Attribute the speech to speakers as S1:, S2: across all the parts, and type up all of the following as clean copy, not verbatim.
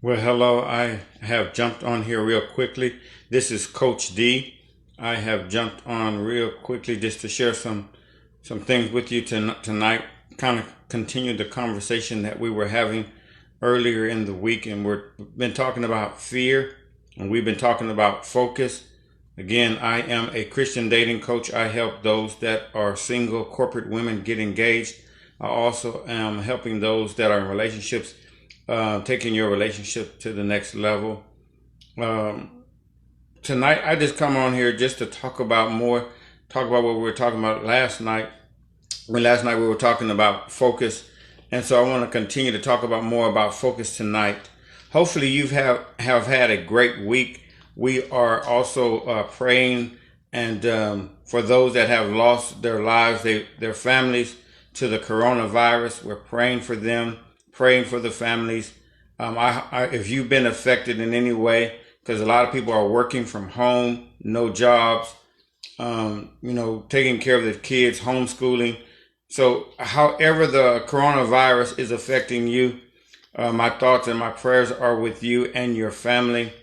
S1: Well, hello. I have jumped on here real quickly. This is Coach D. I have jumped on real quickly just to share some things with you tonight. Kind of continue the conversation that we were having earlier in the week, and we've been talking about fear, and we've been talking about focus. Again, I am a Christian dating coach. I help those that are single corporate women get engaged. I also am helping those that are in relationships, taking your relationship to the next level. Um, Tonight, I just come on here just to talk about what we were talking about last night. When last night we were talking about focus, and so I want to continue to talk about more about focus tonight. Hopefully, have had a great week. We are also praying and for those that have lost their lives, their families to the coronavirus. We're praying for them, praying for the families. If you've been affected in any way, because a lot of people are working from home, no jobs, taking care of their kids, homeschooling. So, however the coronavirus is affecting you, my thoughts and my prayers are with you and your family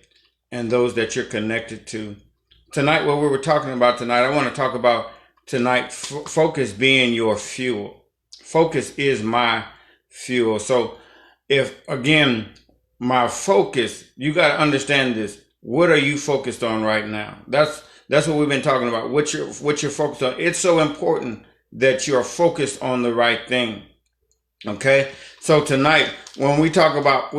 S1: and those that you're connected to. Tonight, what we were talking about tonight, I want to talk about tonight focus being your fuel. Focus is my fuel. So, if again, my focus, you got to understand this. What are you focused on right now? That's what we've been talking about. What you're focused on. It's so important that you're focused on the right thing. Okay. So tonight, when we talk about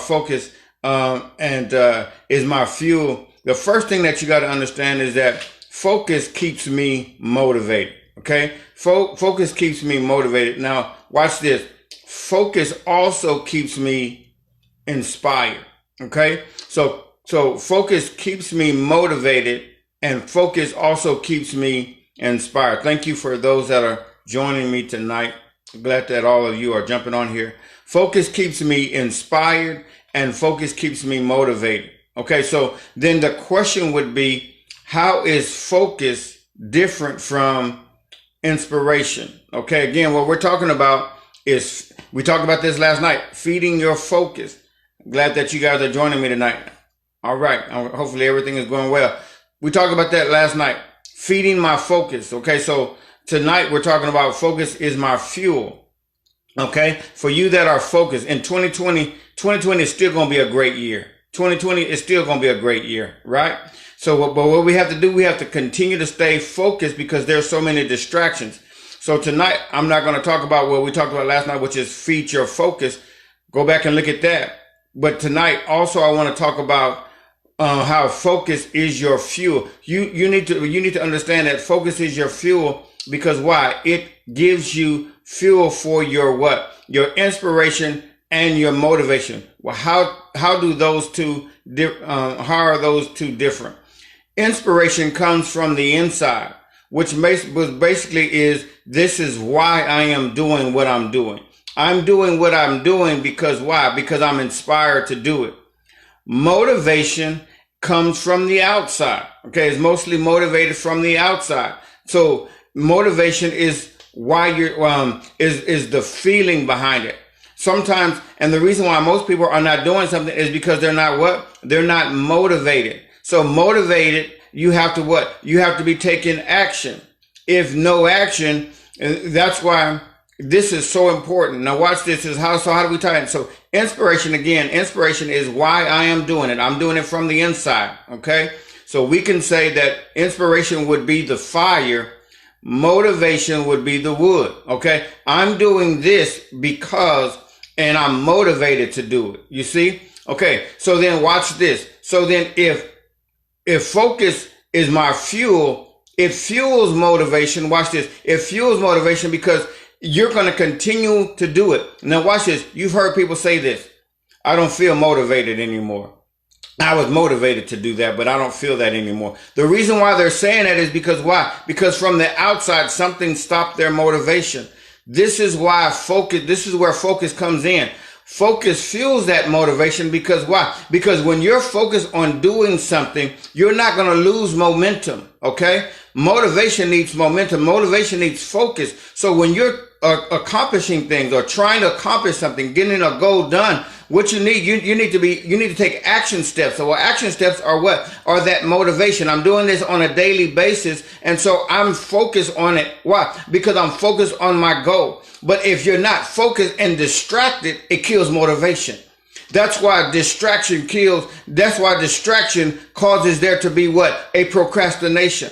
S1: focus, is my fuel. The first thing that you got to understand is that focus keeps me motivated. Okay. Focus keeps me motivated. Now, watch this. Focus also keeps me inspired. Okay. So focus keeps me motivated, and focus also keeps me inspired. Thank you for those that are joining me tonight. Glad that all of you are jumping on here. Focus keeps me inspired, and focus keeps me motivated. Okay, so then the question would be, how is focus different from inspiration? Okay, again, what we're talking about is, we talked about this last night, feeding your focus. Glad that you guys are joining me tonight. All right, hopefully everything is going well. We talked about that last night, feeding my focus. Okay, so tonight we're talking about focus is my fuel. Okay, for you that are focused in 2020 is still going to be a great year. 2020 is still going to be a great year, right? So, but what we have to do, we have to continue to stay focused because there's so many distractions. So tonight, I'm not going to talk about what we talked about last night, which is feed your focus. Go back and look at that. But tonight, also, I want to talk about how focus is your fuel. You need to understand that focus is your fuel because why? It gives you fuel for your what? Your inspiration and your motivation. Well, how are those two different? Inspiration comes from the inside, which basically is, this is why I am doing what I'm doing. I'm doing what I'm doing because why? Because I'm inspired to do it. Motivation comes from the outside. Okay, it's mostly motivated from the outside. So motivation is why you're is the feeling behind it. Sometimes, and the reason why most people are not doing something is because they're not what? They're not motivated. So motivated, you have to what? You have to be taking action. If no action, that's why this is so important. Now watch this. So how do we tie it? So inspiration is why I am doing it. I'm doing it from the inside. Okay. So we can say that inspiration would be the fire. Motivation would be the wood. Okay. I'm doing this because, and I'm motivated to do it. You see? Okay. So then watch this. So then if focus is my fuel, it fuels motivation. Watch this. It fuels motivation because you're going to continue to do it. Now watch this. You've heard people say this. I don't feel motivated anymore. I was motivated to do that, but I don't feel that anymore. The reason why they're saying that is because why? Because from the outside, something stopped their motivation. This is why this is where focus comes in. Focus fuels that motivation because why? Because when you're focused on doing something, you're not going to lose momentum. Okay. Motivation needs momentum. Motivation needs focus. So when you're accomplishing things or trying to accomplish something, getting a goal done, what you need, you need to take action steps. So action steps are what? Are that motivation. I'm doing this on a daily basis. And so I'm focused on it. Why? Because I'm focused on my goal. But if you're not focused and distracted, it kills motivation. That's why distraction kills. That's why distraction causes there to be what? A procrastination.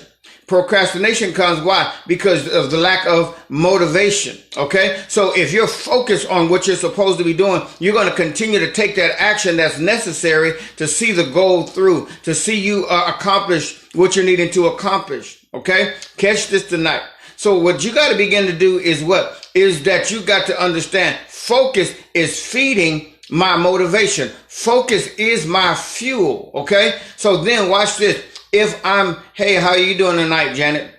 S1: Procrastination comes why? Because of the lack of motivation. Okay. So if you're focused on what you're supposed to be doing, you're going to continue to take that action that's necessary to see the goal through, to see you accomplish what you're needing to accomplish. Okay. Catch this tonight. So what you got to begin to do is what? Is that you got to understand focus is feeding my motivation. Focus is my fuel. Okay. So then watch this. If I'm, hey, how are you doing tonight, Janet?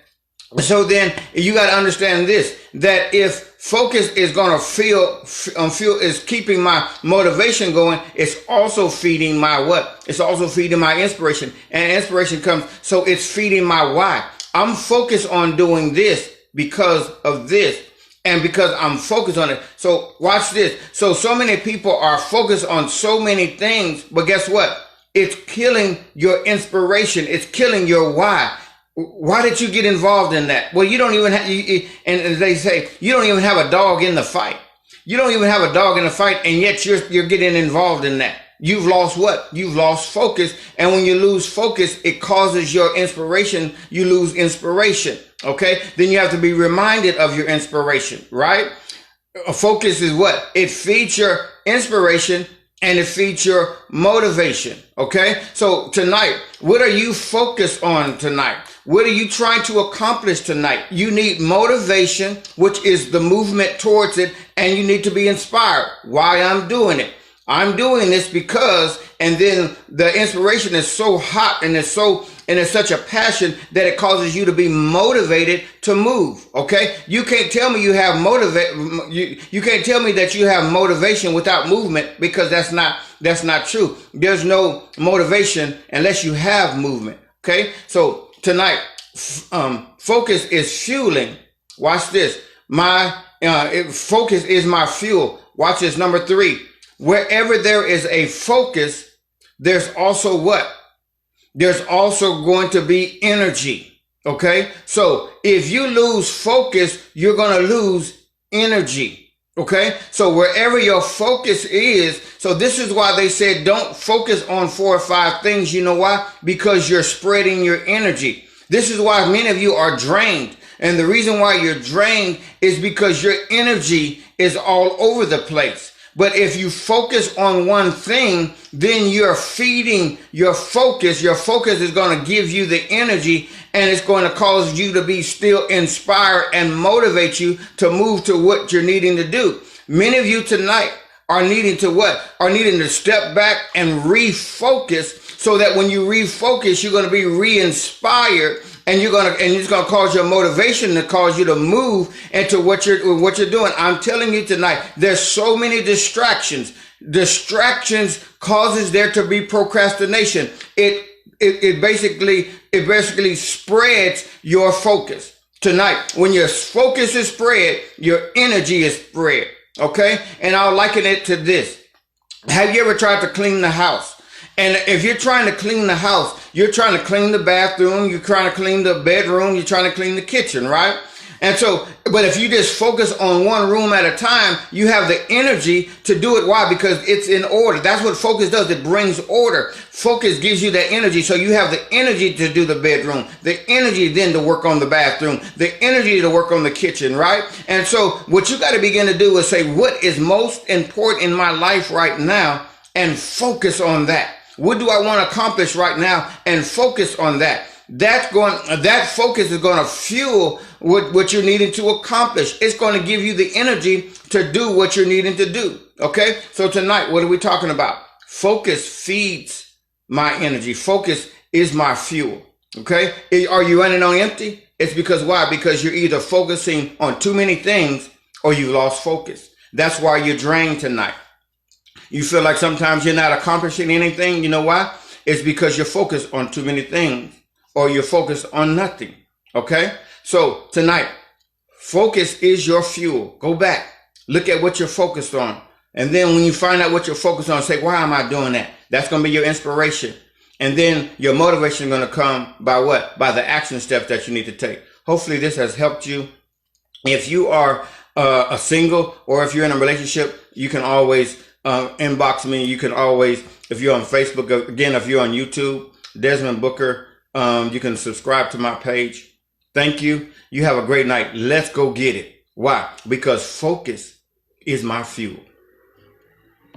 S1: So then you got to understand this, that if focus is going to fuel is keeping my motivation going, it's also feeding my what? It's also feeding my inspiration, and inspiration comes. So it's feeding my why. I'm focused on doing this because of this. And because I'm focused on it. So watch this. So many people are focused on so many things, but guess what? It's killing your inspiration. It's killing your why. Why did you get involved in that? Well, you don't even have, and as they say, you don't even have a dog in the fight. You don't even have a dog in the fight, and yet you're getting involved in that. You've lost what? You've lost focus. And when you lose focus, it causes your inspiration. You lose inspiration. Okay. Then you have to be reminded of your inspiration, right? Focus is what? It feeds your inspiration and it feeds your motivation. Okay. So tonight, what are you focused on tonight? What are you trying to accomplish tonight? You need motivation, which is the movement towards it. And you need to be inspired. Why I'm doing it. I'm doing this because, and then the inspiration is so hot and it's such a passion that it causes you to be motivated to move. Okay. You can't tell me you can't tell me that you have motivation without movement, because that's not true. There's no motivation unless you have movement. Okay. So tonight, focus is fueling. Watch this. Focus is my fuel. Watch this. Number 3. Wherever there is a focus, there's also what? There's also going to be energy. Okay. So if you lose focus, you're going to lose energy. Okay. So wherever your focus is, so this is why they said don't focus on 4 or 5 things. You know why? Because you're spreading your energy. This is why many of you are drained. And the reason why you're drained is because your energy is all over the place. But if you focus on one thing, then you're feeding your focus. Your focus is going to give you the energy, and it's going to cause you to be still inspired and motivate you to move to what you're needing to do. Many of you tonight are needing to what? Are needing to step back and refocus, so that when you refocus, you're going to be re-inspired. And it's going to cause your motivation to cause you to move into what you're doing. I'm telling you tonight, there's so many distractions. Distractions causes there to be procrastination. It basically spreads your focus. Tonight, when your focus is spread, your energy is spread. Okay? And I'll liken it to this. Have you ever tried to clean the house? And if you're trying to clean the house, you're trying to clean the bathroom, you're trying to clean the bedroom, you're trying to clean the kitchen, right? And so, but if you just focus on one room at a time, you have the energy to do it. Why? Because it's in order. That's what focus does. It brings order. Focus gives you that energy. So you have the energy to do the bedroom, the energy then to work on the bathroom, the energy to work on the kitchen, right? And so what you got to begin to do is say, what is most important in my life right now? And focus on that. What do I want to accomplish right now? And focus on that. That focus is going to fuel what you're needing to accomplish. It's going to give you the energy to do what you're needing to do. Okay. So tonight, what are we talking about? Focus feeds my energy. Focus is my fuel. Okay. Are you running on empty? It's because why? Because you're either focusing on too many things or you lost focus. That's why you're drained tonight. You feel like sometimes you're not accomplishing anything. You know why? It's because you're focused on too many things, or you're focused on nothing. Okay? So tonight, focus is your fuel. Go back. Look at what you're focused on. And then when you find out what you're focused on, say, why am I doing that? That's going to be your inspiration. And then your motivation is going to come by what? By the action steps that you need to take. Hopefully this has helped you. If you are a single, or if you're in a relationship, you can always inbox me. You can always, if you're on Facebook, again, if you're on YouTube, Desmond Booker, you can subscribe to my page. Thank you. You have a great night. Let's go get it. Why? Because focus is my fuel.